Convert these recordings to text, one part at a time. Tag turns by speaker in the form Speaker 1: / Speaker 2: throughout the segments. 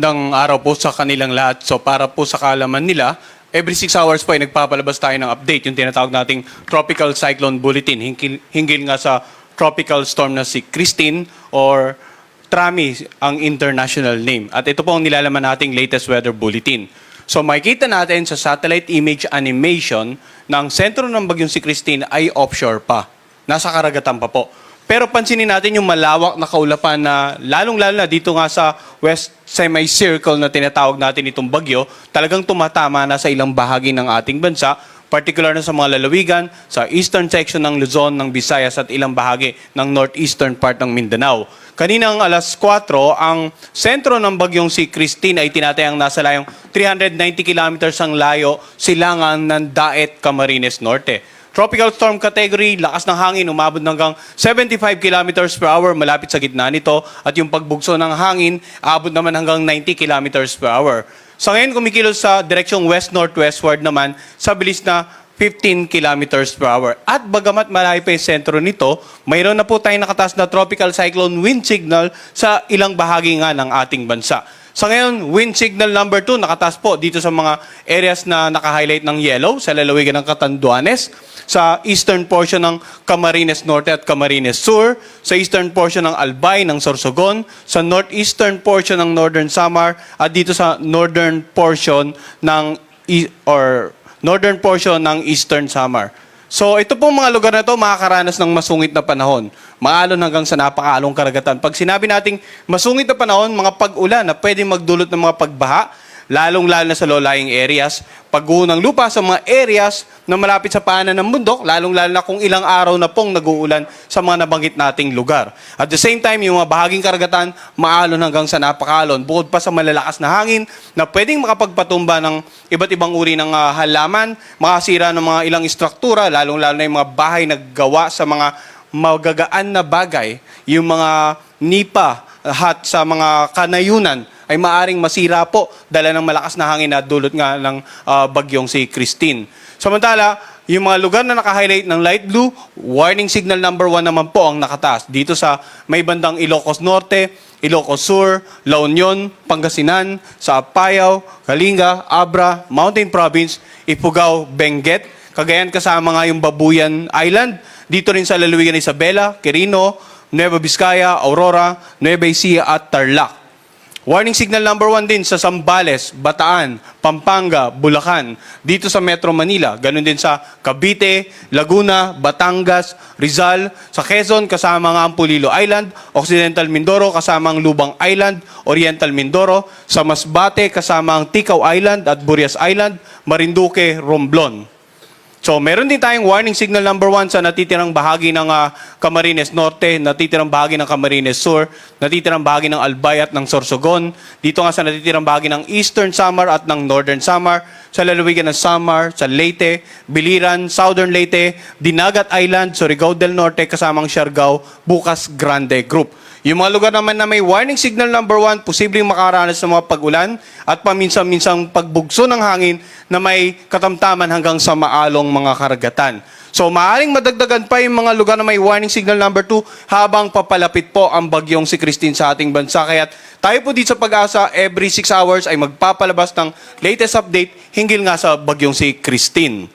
Speaker 1: Magandang araw po sa kanilang lahat. So para po sa kaalaman nila, every 6 hours po ay nagpapalabas tayo ng update, yung tinatawag nating Tropical Cyclone Bulletin. Hinggil nga sa tropical storm na si Christine or Trami ang international name. At ito po ang nilalaman nating latest weather bulletin. So makikita natin sa satellite image animation ng sentro ng bagyong si Christine ay offshore pa. Nasa karagatan pa po. Pero pansinin natin yung malawak na kaulapan na lalong-lalo na dito nga sa west semicircle na tinatawag natin itong bagyo, talagang tumatama na sa ilang bahagi ng ating bansa, particular na sa mga lalawigan, sa eastern section ng Luzon, ng Visayas at ilang bahagi ng northeastern part ng Mindanao. Kaninang alas 4, ang sentro ng bagyong si Christine ay tinatayang nasa layong 390 kilometers ang layo silangan ng Daet, Camarines Norte. Tropical storm category, lakas ng hangin, umabot hanggang 75 kilometers per hour malapit sa gitna nito at yung pagbugso ng hangin, abot naman hanggang 90 kilometers per hour. Sa ngayon, kumikilos sa direksyong west-northwestward naman sa bilis na 15 kilometers per hour. At bagamat malayo pa yung sentro nito, mayroon na po tayong nakataas na tropical cyclone wind signal sa ilang bahagi nga ng ating bansa. Sa ngayon, wind signal number 2 nakataas po dito sa mga areas na naka-highlight ng yellow sa lalawigan ng Catanduanes, sa eastern portion ng Camarines Norte at Camarines Sur, sa eastern portion ng Albay ng Sorsogon, sa northeastern portion ng Northern Samar at dito sa northern portion ng Eastern Samar. So ito pong mga lugar na ito makakaranas ng masungit na panahon. Maalon hanggang sa napakaalong karagatan. Pag sinabi nating masungit na panahon, mga pag-ulan na pwedeng magdulot ng mga pagbaha, lalong-lalo na sa low-lying areas, pagguho ng lupa sa mga areas na malapit sa paanan ng bundok, lalong-lalo na kung ilang araw na pong nag-uulan sa mga nabanggit nating lugar. At the same time, yung mga bahaging karagatan, maalon hanggang sa napakalon, bukod pa sa malalakas na hangin na pwedeng makapagpatumba ng iba't ibang uri ng halaman, makasira ng mga ilang istruktura, lalong-lalo na yung mga bahay na gawa sa mga magagaan na bagay, yung mga nipa at sa mga kanayunan, ay maaring masira po dala ng malakas na hangin na dulot nga ng bagyong si Christine. Samantala, yung mga lugar na naka-highlight ng light blue, warning signal number 1 naman po ang nakataas. Dito sa may bandang Ilocos Norte, Ilocos Sur, La Union, Pangasinan, sa Apayao, Kalinga, Abra, Mountain Province, Ifugao, Benguet, Cagayan kasama nga yung Babuyan Island, dito rin sa lalawigan ng Isabela, Quirino, Nueva Vizcaya, Aurora, Nueva Ecija at Tarlac. Warning signal number 1 din sa Zambales, Bataan, Pampanga, Bulacan, dito sa Metro Manila, ganun din sa Cavite, Laguna, Batangas, Rizal, sa Quezon kasama nga ang Pulilo Island, Occidental Mindoro kasama ang Lubang Island, Oriental Mindoro, sa Masbate kasama ang Ticao Island at Burias Island, Marinduque, Romblon. So, meron din tayong warning signal number 1 sa natitirang bahagi ng Camarines Norte, natitirang bahagi ng Camarines Sur, natitirang bahagi ng Albay at ng Sorsogon, dito nga sa natitirang bahagi ng Eastern Samar at ng Northern Samar, sa lalawigan ng Samar, sa Leyte, Biliran, Southern Leyte, Dinagat Island, Surigao del Norte, kasamang Siargao, Bukas Grande Group. Yung mga lugar naman na may warning signal number 1, posibleng makaranas ng mga pag-ulan at paminsan-minsang pagbugso ng hangin na may katamtaman hanggang sa maalong mga karagatan. So maaaring madagdagan pa yung mga lugar na may warning signal number 2 habang papalapit po ang bagyong si Christine sa ating bansa. Kaya tayo po dito sa Pag-asa, every 6 hours ay magpapalabas ng latest update hinggil nga sa bagyong si Christine.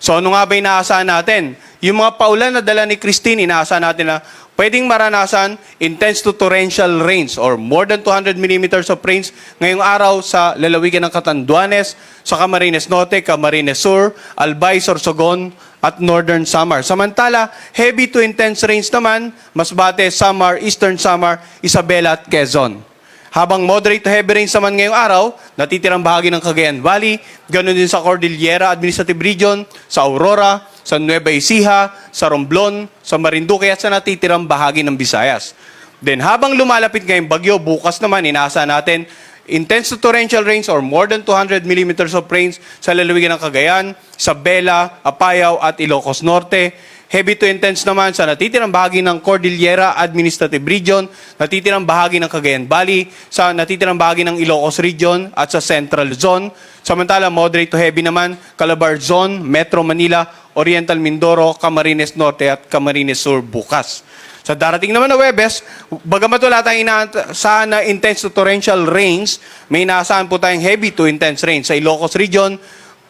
Speaker 1: So ano nga ba inaasahan natin? Yung mga paulan na dala ni Christine, inaasahan natin na pwedeng maranasan intense to torrential rains or more than 200 millimeters of rains ngayong araw sa lalawigan ng Catanduanes, sa Camarines Norte, Camarines Sur, Albay, Sorsogon at Northern Samar. Samantala, heavy to intense rains naman, Masbate, Samar, Eastern Samar, Isabela at Quezon. Habang moderate to heavy rains naman ngayong araw, natitirang bahagi ng Cagayan Valley, ganoon din sa Cordillera Administrative Region, sa Aurora, sa Nueva Ecija, sa Romblon, sa Marinduque at sa natitirang bahagi ng Visayas. Then habang lumalapit ngayong bagyo, bukas naman inaasahan natin intense to torrential rains or more than 200 millimeters of rains sa lalawigan ng Cagayan, Isabela, Apayao at Ilocos Norte. Heavy to intense naman sa natitirang bahagi ng Cordillera Administrative Region, natitirang bahagi ng Cagayan Valley, sa natitirang bahagi ng Ilocos Region at sa Central Zone. Samantala, moderate to heavy naman, Calabar Zone, Metro Manila, Oriental Mindoro, Camarines Norte at Camarines Sur bukas. Sa darating naman na Webes, bagamat wala tayong inaasahan na intense to torrential rains, may inaasahan po tayong heavy to intense rains sa Ilocos Region,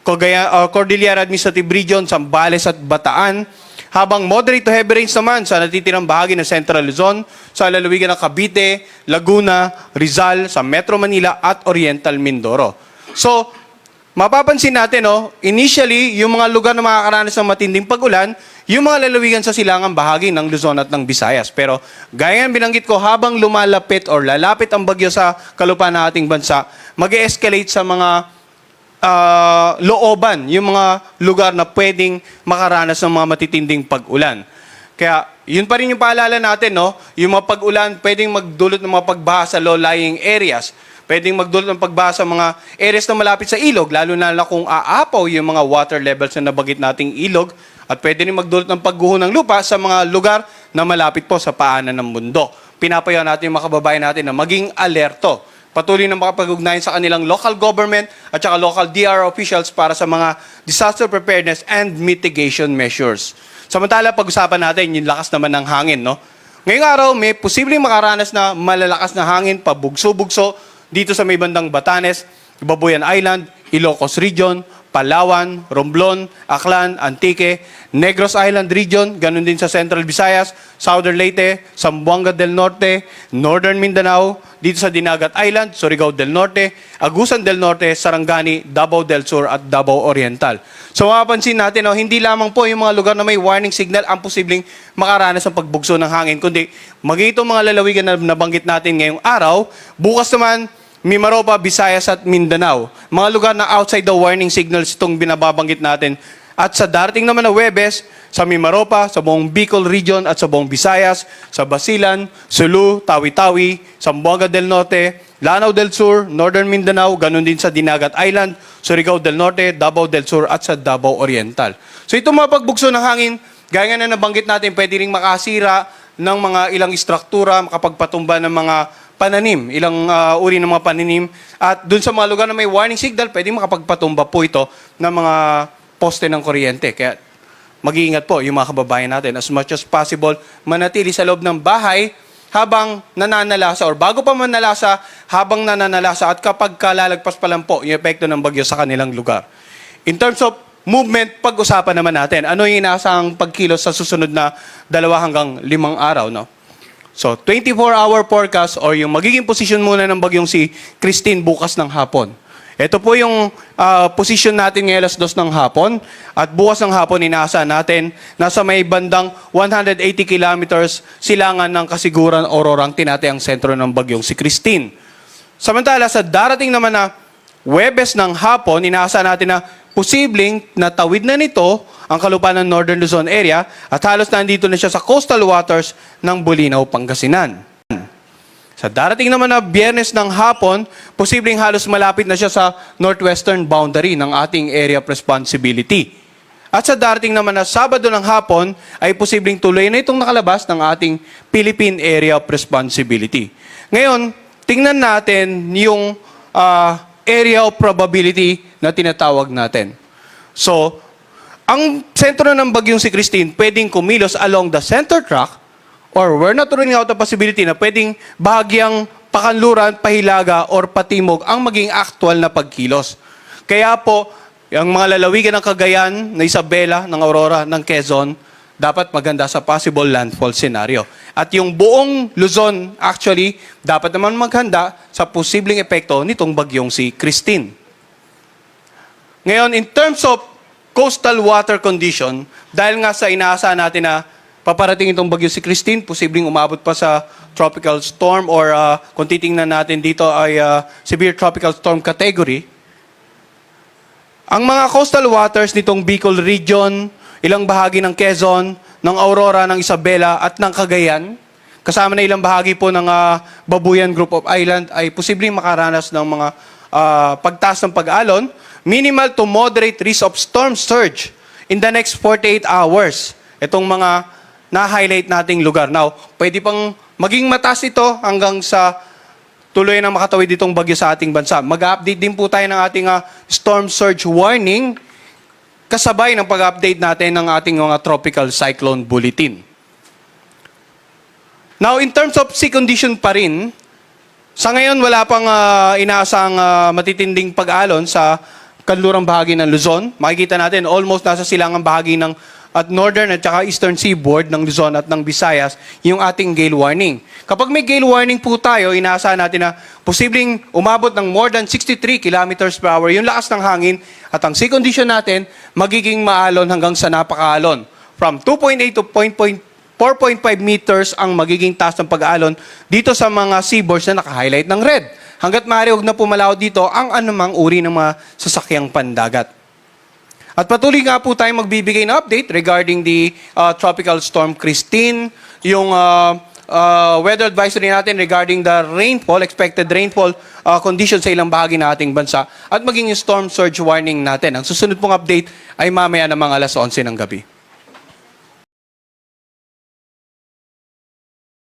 Speaker 1: Cordillera Administrative Region, Zambales at Bataan, habang moderate to heavy rains naman sa natitirang bahagi ng Central Luzon, sa lalawigan ng Cavite, Laguna, Rizal, sa Metro Manila at Oriental Mindoro. So, mapapansin natin, initially, yung mga lugar na makakaranas ng matinding pag-ulan, yung mga lalawigan sa silangang bahagi ng Luzon at ng Visayas. Pero gaya ng binanggit ko, habang lumalapit or lalapit ang bagyo sa kalupaan ng ating bansa, mag-escalate sa mga looban, yung mga lugar na pwedeng makaranas ng mga matitinding pag-ulan. Kaya, yun pa rin yung paalala natin, yung mga pag-ulan, pwedeng magdulot ng mga pagbaha sa low-lying areas. Pwedeng magdulot ng pagbaha sa mga areas na malapit sa ilog, lalo na kung aapaw yung mga water levels na nabanggit nating ilog. At pwede rin magdulot ng pagguho ng lupa sa mga lugar na malapit po sa paanan ng mundo. Pinapayaw natin yung mga kababayan natin na maging alerto. Patuloy na makapag-ugnayan sa kanilang local government at saka local DR officials para sa mga disaster preparedness and mitigation measures. Samantala, pag-usapan natin yung lakas naman ng hangin. Ngayong araw, may posibleng makaranas na malalakas na hangin, pabugso-bugso, dito sa may bandang Batanes, Babuyan Island, Ilocos Region, Palawan, Romblon, Aklan, Antique, Negros Island Region, ganun din sa Central Visayas, Southern Leyte, Zamboanga del Norte, Northern Mindanao, dito sa Dinagat Island, Surigao del Norte, Agusan del Norte, Sarangani, Davao del Sur at Davao Oriental. So mapapansin natin, hindi lamang po yung mga lugar na may warning signal ang posibleng makaranas ng pagbugso ng hangin, kundi maging itong mga lalawigan na nabanggit natin ngayong araw, bukas naman, Mimaropa, Visayas at Mindanao. Mga lugar na outside the warning signals itong binababanggit natin. At sa darating naman na Huwebes, sa Mimaropa, sa buong Bicol Region at sa buong Visayas, sa Basilan, Sulu, Tawi-Tawi, Zamboanga del Norte, Lanao del Sur, Northern Mindanao, ganun din sa Dinagat Island, Surigao del Norte, Davao del Sur at sa Davao Oriental. So itong mga pagbugso ng hangin, gaya nga na nabanggit natin, pwede rin makasira ng mga ilang istruktura, makapagpatumba ng mga pananim, ilang uri ng mga pananim. At dun sa mga lugar na may warning signal, pwede makapagpatumba po ito ng mga poste ng kuryente. Kaya mag-iingat po yung mga kababayan natin. As much as possible, manatili sa loob ng bahay habang nananalasa or bago pa manalasa, habang nananalasa at kapag kalalagpas pa lang po yung epekto ng bagyo sa kanilang lugar. In terms of movement, pag-usapan naman natin. Ano yung inaasang pagkilos sa susunod na 2 hanggang 5 araw, So, 24-hour forecast or yung magiging posisyon muna ng bagyong si Christine bukas ng hapon. Ito po yung posisyon natin ngayon alas 2 ng hapon. At bukas ng hapon, inaasahan natin nasa may bandang 180 kilometers silangan ng Kasiguran, Aurora ang tinatayang sentro ng bagyong si Christine. Samantala, sa darating naman na Huwebes ng hapon, inaasahan natin na posibleng natawid na nito ang kalupaan ng Northern Luzon area at halos nandito na siya sa coastal waters ng Bulinaw, Pangasinan. Sa darating naman na Biyernes ng hapon, posibleng halos malapit na siya sa northwestern boundary ng ating area of responsibility. At sa darating naman na Sabado ng hapon, ay posibleng tuloy na itong nakalabas ng ating Philippine Area of Responsibility. Ngayon, tingnan natin yung area of probability na tinatawag natin. So, ang sentro ng bagyong si Christine pwedeng kumilos along the center track or we're not ruling out the possibility na pwedeng bahagyang pakanluran, pahilaga, or patimog ang maging actual na pagkilos. Kaya po, yung mga lalawigan ng Cagayan, ng Isabela, ng Aurora, ng Quezon, dapat maganda sa possible landfall scenario. At yung buong Luzon, actually, dapat naman maghanda sa posibleng epekto nitong bagyong si Christine. Ngayon, in terms of coastal water condition, dahil nga sa inaasahan natin na paparating itong bagyo si Christine, posibleng umabot pa sa tropical storm or kung titingnan natin dito ay severe tropical storm category. Ang mga coastal waters nitong Bicol Region, ilang bahagi ng Quezon, ng Aurora, ng Isabela at ng Cagayan, kasama na ilang bahagi po ng Babuyan Group of Island ay posibleng makaranas ng mga pagtaas ng pag-alon, minimal to moderate risk of storm surge in the next 48 hours. Itong mga na-highlight nating lugar. Now, pwede pang maging mataas ito hanggang sa tuloy na makatawid itong bagyo sa ating bansa. Mag-update din po tayo ng ating storm surge warning kasabay ng pag-update natin ng ating mga tropical cyclone bulletin. Now, in terms of sea condition pa rin, sa ngayon wala pang inaasang matitinding pag-alon sa kanlurang bahagi ng Luzon. Makikita natin, almost nasa silangang bahagi ng at northern at saka eastern seaboard ng Luzon at ng Visayas yung ating gale warning. Kapag may gale warning po tayo, inaasahan natin na posibleng umabot ng more than 63 kilometers per hour yung lakas ng hangin at ang sea condition natin magiging maalon hanggang sa napakaalon. From 2.8 to 4.5 meters ang magiging taas ng pag-aalon dito sa mga seaboards na naka-highlight ng red. Hanggat maaari, huwag na pumalaw dito ang anumang uri ng mga sasakyang pandagat. At patuloy nga po tayong magbibigay ng update regarding the Tropical Storm Christine, yung weather advisory natin regarding the rainfall, expected rainfall conditions sa ilang bahagi ng ating bansa, at maging yung storm surge warning natin. Ang susunod pong update ay mamaya ng mga alas 11 ng gabi.